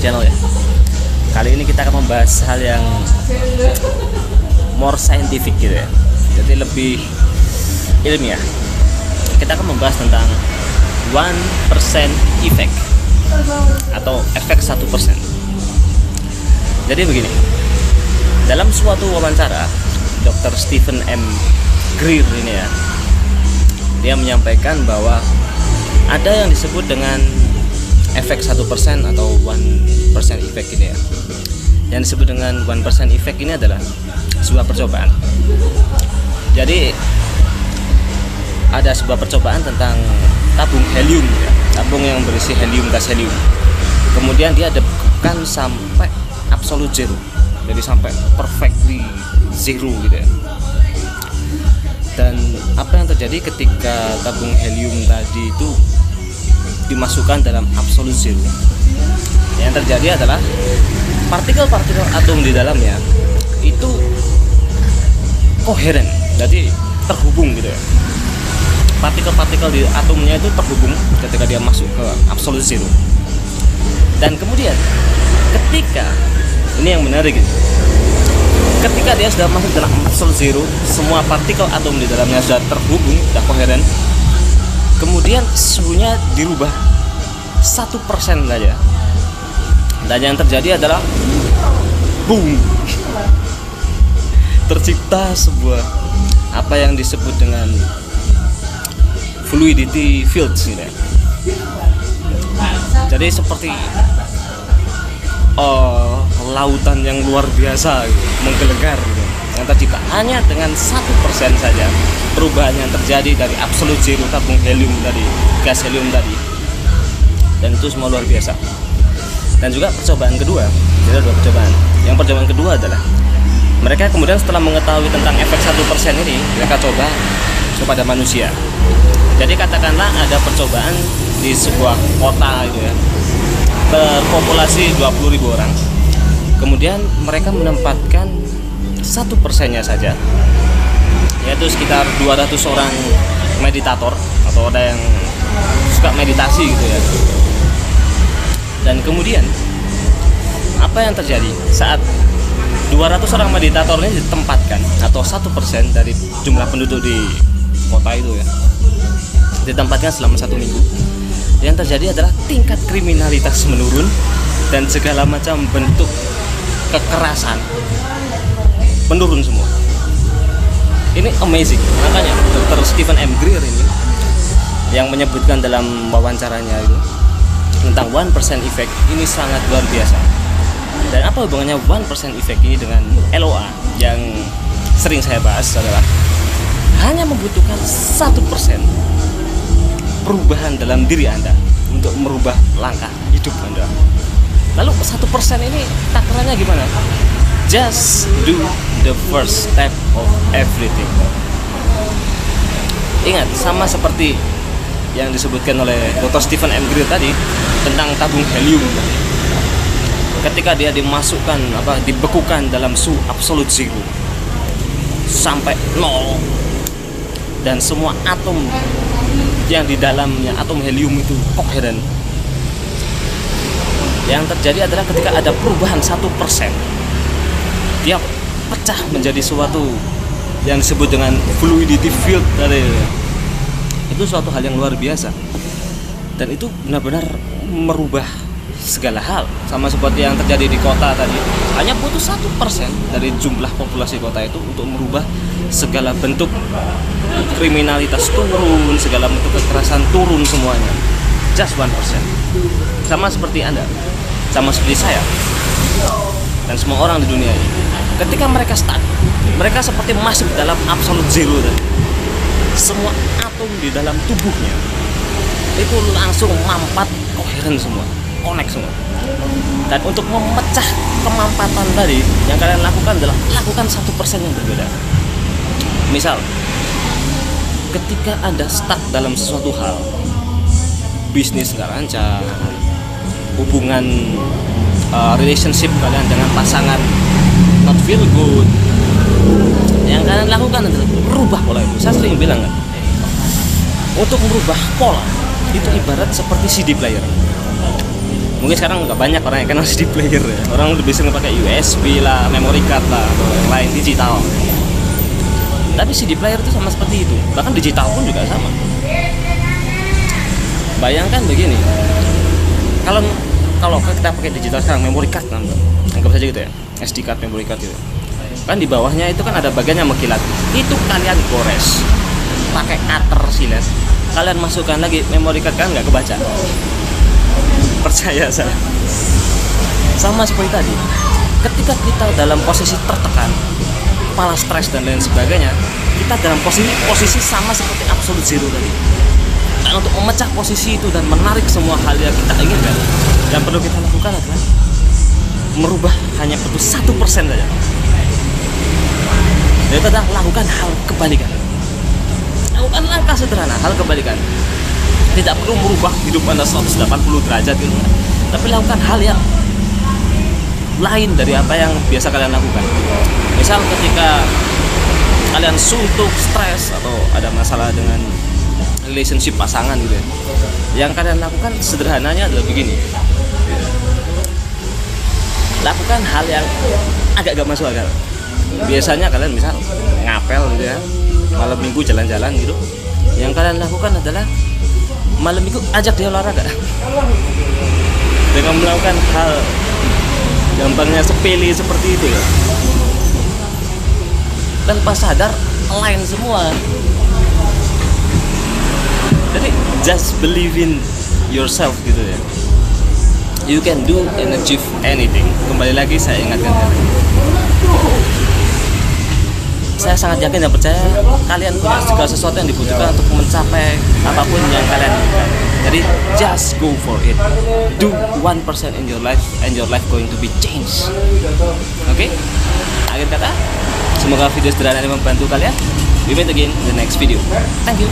channel ya. Kali ini kita akan membahas hal yang more scientific gitu ya. Jadi lebih ilmiah. Kita akan membahas tentang 1% effect atau efek 1%. Jadi begini. Dalam suatu wawancara, Dr. Stephen M. Greer ini ya, dia menyampaikan bahwa ada yang disebut dengan efek 1% atau 1% effect ini ya. Yang disebut dengan 1% effect ini adalah sebuah percobaan. Jadi ada sebuah percobaan tentang tabung helium ya, tabung yang berisi helium, gas helium. Kemudian dia dibekukan sampai absolute zero. Jadi sampai perfectly zero gitu ya. Dan apa yang terjadi ketika tabung helium tadi itu dimasukkan dalam absolute zero? Yang terjadi adalah partikel-partikel atom di dalamnya itu koheren, jadi terhubung gitu ya. Partikel-partikel di atomnya itu terhubung ketika dia masuk ke absolute zero. Dan kemudian ketika ini yang menarik gitu, ketika dia sudah masuk dalam absolute zero, semua partikel atom di dalamnya sudah terhubung, sudah koheren. Kemudian suhunya dirubah 1% saja. Dan yang terjadi adalah boom. Tercipta sebuah apa yang disebut dengan fluidity fields gitu ya. Jadi seperti lautan yang luar biasa gitu, menggelegar gitu, yang tercipta hanya dengan 1% saja perubahan yang terjadi dari absolute zero tabung helium tadi, gas helium tadi. Dan itu semua luar biasa. Dan juga percobaan kedua, ada dua percobaan. Yang percobaan kedua adalah mereka kemudian setelah mengetahui tentang efek 1% ini, mereka coba kepada manusia. Jadi katakanlah ada percobaan di sebuah kota gitu ya, berpopulasi 20.000 orang. Kemudian mereka menempatkan 1%-nya saja, yaitu sekitar 200 orang meditator atau ada yang suka meditasi gitu ya. Dan kemudian apa yang terjadi saat 200 orang meditator ini ditempatkan, atau 1% dari jumlah penduduk di kota itu ya, ditempatkan selama 1 minggu. Yang terjadi adalah tingkat kriminalitas menurun dan segala macam bentuk kekerasan menurun semua. Ini amazing. Makanya Dr. Stephen M. Greer ini yang menyebutkan dalam wawancaranya itu tentang 1% effect ini sangat luar biasa. Dan apa hubungannya 1% effect ini dengan LOA yang sering saya bahas adalah hanya membutuhkan 1% perubahan dalam diri Anda untuk merubah langkah hidup Anda. Lalu 1% ini takarannya gimana? Just do the first step of everything. Ingat, sama seperti yang disebutkan oleh Dr. Stephen M. Greer tadi tentang tabung helium. Ketika dia dimasukkan dibekukan dalam suhu absolute zero sampai 0, dan semua atom yang di dalamnya, atom helium itu koheren. Yang terjadi adalah ketika ada perubahan 1%, dia pecah menjadi suatu yang disebut dengan fluidity field tadi. Itu suatu hal yang luar biasa. Dan itu benar-benar merubah segala hal. Sama seperti yang terjadi di kota tadi. Hanya butuh 1% dari jumlah populasi kota itu untuk merubah segala bentuk kriminalitas turun, segala bentuk kekerasan turun semuanya. Just 1%. Sama seperti Anda, sama seperti saya, dan semua orang di dunia ini. Ketika mereka stuck, mereka seperti masuk dalam absolute zero tadi. Semua atom di dalam tubuhnya itu langsung mampat koheren semua, connect semua. Dan untuk memecah kemampatan tadi, yang kalian lakukan adalah lakukan 1% yang berbeda. Misal, ketika Anda stuck dalam sesuatu hal, bisnis nggak lancar, hubungan relationship kalian dengan pasangan not feel good, yang kalian lakukan adalah merubah pola itu. Saya sering bilang kan, untuk merubah pola itu ibarat seperti CD player. Mungkin sekarang nggak banyak orang yang kenal CD player ya. Orang lebih sering pakai USB lah, memory card lah, atau yang lain digital. Tapi CD player itu sama seperti itu. Bahkan digital pun juga sama. Bayangkan begini, kalau kita pakai digital sekarang, memory card kan, anggap saja gitu ya, SD card, memory card gitu. Kan di bawahnya itu kan ada bagian yang mengkilat. Itu kalian gores pakai cutter silet, kalian masukkan lagi memory card, kan nggak kebaca. Percaya saya. Sama seperti tadi, ketika kita dalam posisi tertekan, kepala stres dan lain sebagainya, kita dalam posisi sama seperti absolute zero tadi. Dan untuk memecah posisi itu dan menarik semua hal yang kita inginkan, yang perlu kita lakukan adalah merubah hanya butuh 1% saja. Yaitu adalah lakukan hal kebalikan. Lakukan langkah sederhana, hal kebalikan. Tidak perlu merubah hidup Anda 180 derajat gitu, tapi lakukan hal yang lain dari apa yang biasa kalian lakukan. Misal ketika kalian suntuk, stres, atau ada masalah dengan relationship pasangan gitu ya, yang kalian lakukan sederhananya adalah begini. Lakukan hal yang agak gak masuk akal. Biasanya kalian misal ngapel gitu ya, malam minggu jalan-jalan gitu. Yang kalian lakukan adalah malam minggu ajak dia olahraga. Dengan melakukan hal gampangnya sepele seperti itu ya, tanpa sadar lain semua. Jadi just believe in yourself gitu ya. You can do and achieve anything. Kembali lagi saya ingatkan kalian, saya sangat yakin dan percaya kalian punya segala sesuatu yang dibutuhkan untuk mencapai apapun yang kalian inginkan. Jadi just go for it. Do 1% in your life and your life going to be changed. Oke? Akhir kata, semoga video sederhana ini membantu kalian. We meet again in the next video. Thank you.